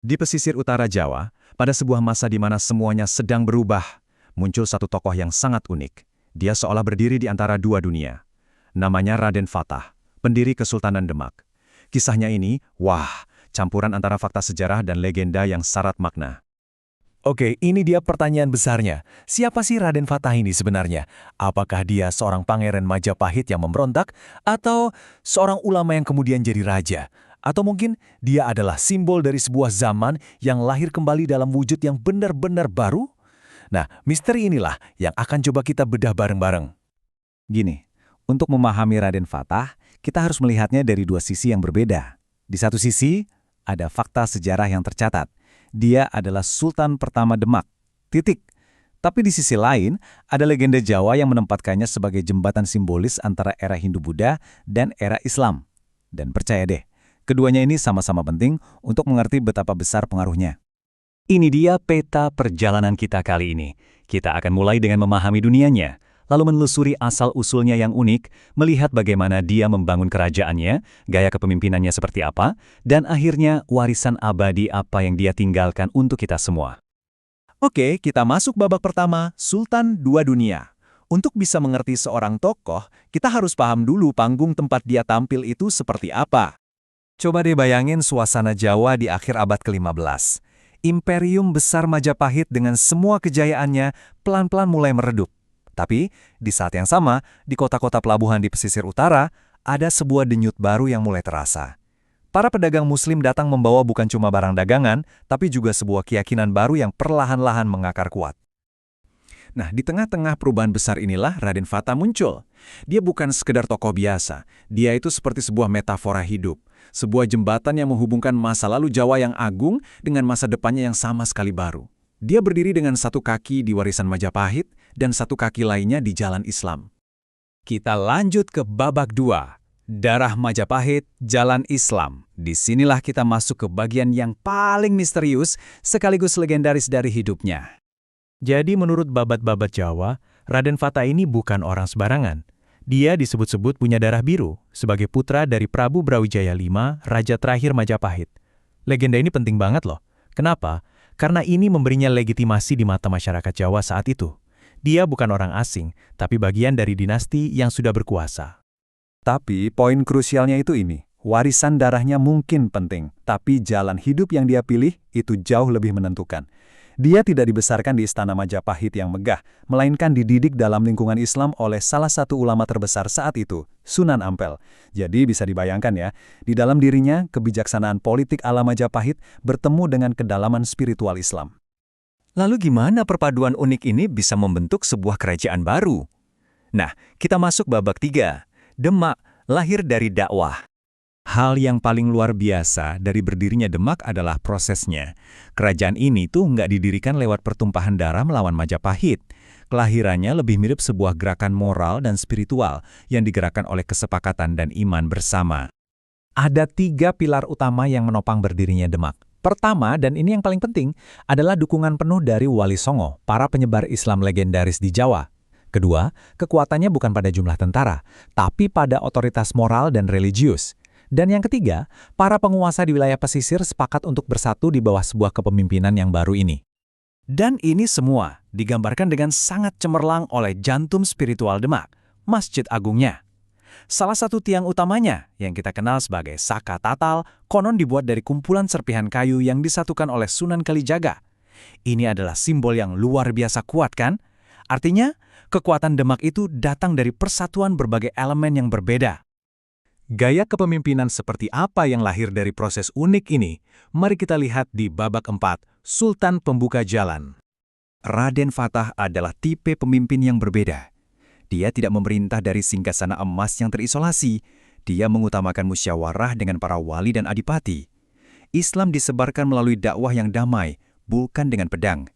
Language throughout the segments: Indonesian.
Di pesisir utara Jawa, pada sebuah masa di mana semuanya sedang berubah, muncul satu tokoh yang sangat unik. Dia seolah berdiri di antara dua dunia. Namanya Raden Fatah, pendiri Kesultanan Demak. Kisahnya ini, wah, campuran antara fakta sejarah dan legenda yang syarat makna. Oke, ini dia pertanyaan besarnya. Siapa sih Raden Fatah ini sebenarnya? Apakah dia seorang pangeran Majapahit yang memberontak? Atau seorang ulama yang kemudian jadi raja? Atau mungkin dia adalah simbol dari sebuah zaman yang lahir kembali dalam wujud yang benar-benar baru? Nah, misteri inilah yang akan coba kita bedah bareng-bareng. Gini, untuk memahami Raden Fatah, kita harus melihatnya dari dua sisi yang berbeda. Di satu sisi, ada fakta sejarah yang tercatat. Dia adalah Sultan pertama Demak. Titik. Tapi di sisi lain, ada legenda Jawa yang menempatkannya sebagai jembatan simbolis antara era Hindu-Buddha dan era Islam. Dan percaya deh, keduanya ini sama-sama penting untuk mengerti betapa besar pengaruhnya. Ini dia peta perjalanan kita kali ini. Kita akan mulai dengan memahami dunianya, lalu menelusuri asal-usulnya yang unik, melihat bagaimana dia membangun kerajaannya, gaya kepemimpinannya seperti apa, dan akhirnya warisan abadi apa yang dia tinggalkan untuk kita semua. Oke, kita masuk babak pertama, Sultan Dua Dunia. Untuk bisa mengerti seorang tokoh, kita harus paham dulu panggung tempat dia tampil itu seperti apa. Coba deh bayangin suasana Jawa di akhir abad ke-15. Imperium besar Majapahit dengan semua kejayaannya pelan-pelan mulai meredup. Tapi, di saat yang sama, di kota-kota pelabuhan di pesisir utara, ada sebuah denyut baru yang mulai terasa. Para pedagang muslim datang membawa bukan cuma barang dagangan, tapi juga sebuah keyakinan baru yang perlahan-lahan mengakar kuat. Nah, di tengah-tengah perubahan besar inilah Raden Fatah muncul. Dia bukan sekedar tokoh biasa, dia itu seperti sebuah metafora hidup. Sebuah jembatan yang menghubungkan masa lalu Jawa yang agung dengan masa depannya yang sama sekali baru. Dia berdiri dengan satu kaki di warisan Majapahit dan satu kaki lainnya di jalan Islam. Kita lanjut ke babak 2. Darah Majapahit, Jalan Islam. Disinilah kita masuk ke bagian yang paling misterius sekaligus legendaris dari hidupnya. Jadi menurut babat-babat Jawa, Raden Fatah ini bukan orang sembarangan. Dia disebut-sebut punya darah biru sebagai putra dari Prabu Brawijaya V, raja terakhir Majapahit. Legenda ini penting banget loh. Kenapa? Karena ini memberinya legitimasi di mata masyarakat Jawa saat itu. Dia bukan orang asing, tapi bagian dari dinasti yang sudah berkuasa. Tapi poin krusialnya itu ini, warisan darahnya mungkin penting, tapi jalan hidup yang dia pilih itu jauh lebih menentukan. Dia tidak dibesarkan di istana Majapahit yang megah, melainkan dididik dalam lingkungan Islam oleh salah satu ulama terbesar saat itu, Sunan Ampel. Jadi bisa dibayangkan ya, di dalam dirinya kebijaksanaan politik ala Majapahit bertemu dengan kedalaman spiritual Islam. Lalu gimana perpaduan unik ini bisa membentuk sebuah kerajaan baru? Nah, kita masuk babak 3. Demak, lahir dari dakwah. Hal yang paling luar biasa dari berdirinya Demak adalah prosesnya. Kerajaan ini tuh nggak didirikan lewat pertumpahan darah melawan Majapahit. Kelahirannya lebih mirip sebuah gerakan moral dan spiritual yang digerakkan oleh kesepakatan dan iman bersama. Ada 3 pilar utama yang menopang berdirinya Demak. Pertama, dan ini yang paling penting, adalah dukungan penuh dari Wali Songo, para penyebar Islam legendaris di Jawa. Kedua, kekuatannya bukan pada jumlah tentara, tapi pada otoritas moral dan religius. Dan yang ketiga, para penguasa di wilayah pesisir sepakat untuk bersatu di bawah sebuah kepemimpinan yang baru ini. Dan ini semua digambarkan dengan sangat cemerlang oleh jantung spiritual Demak, Masjid Agungnya. Salah satu tiang utamanya, yang kita kenal sebagai Saka Tatal, konon dibuat dari kumpulan serpihan kayu yang disatukan oleh Sunan Kalijaga. Ini adalah simbol yang luar biasa kuat kan? Artinya, kekuatan Demak itu datang dari persatuan berbagai elemen yang berbeda. Gaya kepemimpinan seperti apa yang lahir dari proses unik ini? Mari kita lihat di babak 4, Sultan Pembuka Jalan. Raden Fatah adalah tipe pemimpin yang berbeda. Dia tidak memerintah dari singgasana emas yang terisolasi. Dia mengutamakan musyawarah dengan para wali dan adipati. Islam disebarkan melalui dakwah yang damai, bukan dengan pedang.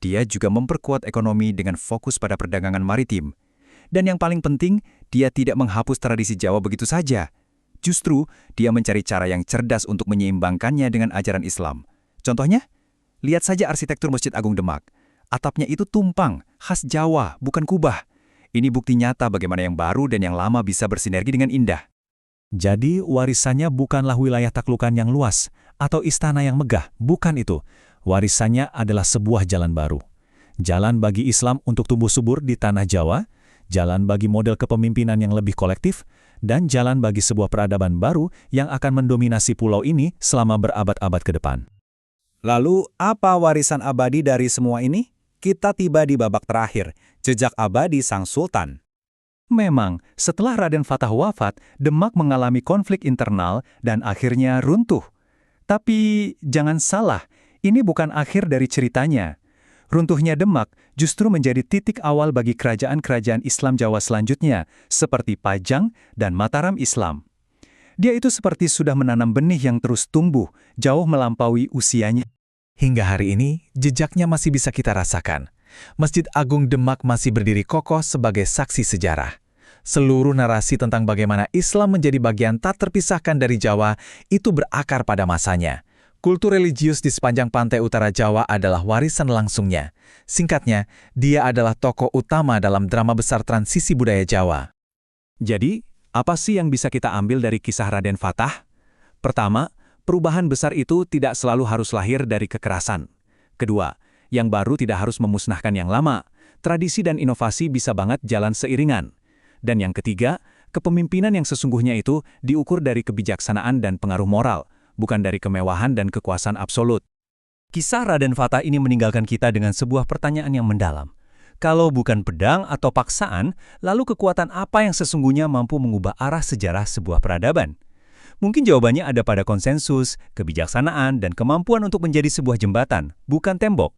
Dia juga memperkuat ekonomi dengan fokus pada perdagangan maritim. Dan yang paling penting, dia tidak menghapus tradisi Jawa begitu saja. Justru, dia mencari cara yang cerdas untuk menyeimbangkannya dengan ajaran Islam. Contohnya, lihat saja arsitektur Masjid Agung Demak. Atapnya itu tumpang, khas Jawa, bukan kubah. Ini bukti nyata bagaimana yang baru dan yang lama bisa bersinergi dengan indah. Jadi, warisannya bukanlah wilayah taklukan yang luas, atau istana yang megah, bukan itu. Warisannya adalah sebuah jalan baru. Jalan bagi Islam untuk tumbuh subur di tanah Jawa, jalan bagi model kepemimpinan yang lebih kolektif, dan jalan bagi sebuah peradaban baru yang akan mendominasi pulau ini selama berabad-abad ke depan. Lalu, apa warisan abadi dari semua ini? Kita tiba di babak terakhir, jejak abadi Sang Sultan. Memang, setelah Raden Fatah wafat, Demak mengalami konflik internal dan akhirnya runtuh. Tapi jangan salah, ini bukan akhir dari ceritanya. Runtuhnya Demak justru menjadi titik awal bagi kerajaan-kerajaan Islam Jawa selanjutnya, seperti Pajang dan Mataram Islam. Dia itu seperti sudah menanam benih yang terus tumbuh, jauh melampaui usianya. Hingga hari ini, jejaknya masih bisa kita rasakan. Masjid Agung Demak masih berdiri kokoh sebagai saksi sejarah. Seluruh narasi tentang bagaimana Islam menjadi bagian tak terpisahkan dari Jawa itu berakar pada masanya. Kultur religius di sepanjang pantai utara Jawa adalah warisan langsungnya. Singkatnya, dia adalah tokoh utama dalam drama besar transisi budaya Jawa. Jadi, apa sih yang bisa kita ambil dari kisah Raden Fatah? Pertama, perubahan besar itu tidak selalu harus lahir dari kekerasan. Kedua, yang baru tidak harus memusnahkan yang lama. Tradisi dan inovasi bisa banget jalan seiringan. Dan yang ketiga, kepemimpinan yang sesungguhnya itu diukur dari kebijaksanaan dan pengaruh moral, bukan dari kemewahan dan kekuasaan absolut. Kisah Raden Fatah ini meninggalkan kita dengan sebuah pertanyaan yang mendalam. Kalau bukan pedang atau paksaan, lalu kekuatan apa yang sesungguhnya mampu mengubah arah sejarah sebuah peradaban? Mungkin jawabannya ada pada konsensus, kebijaksanaan, dan kemampuan untuk menjadi sebuah jembatan, bukan tembok.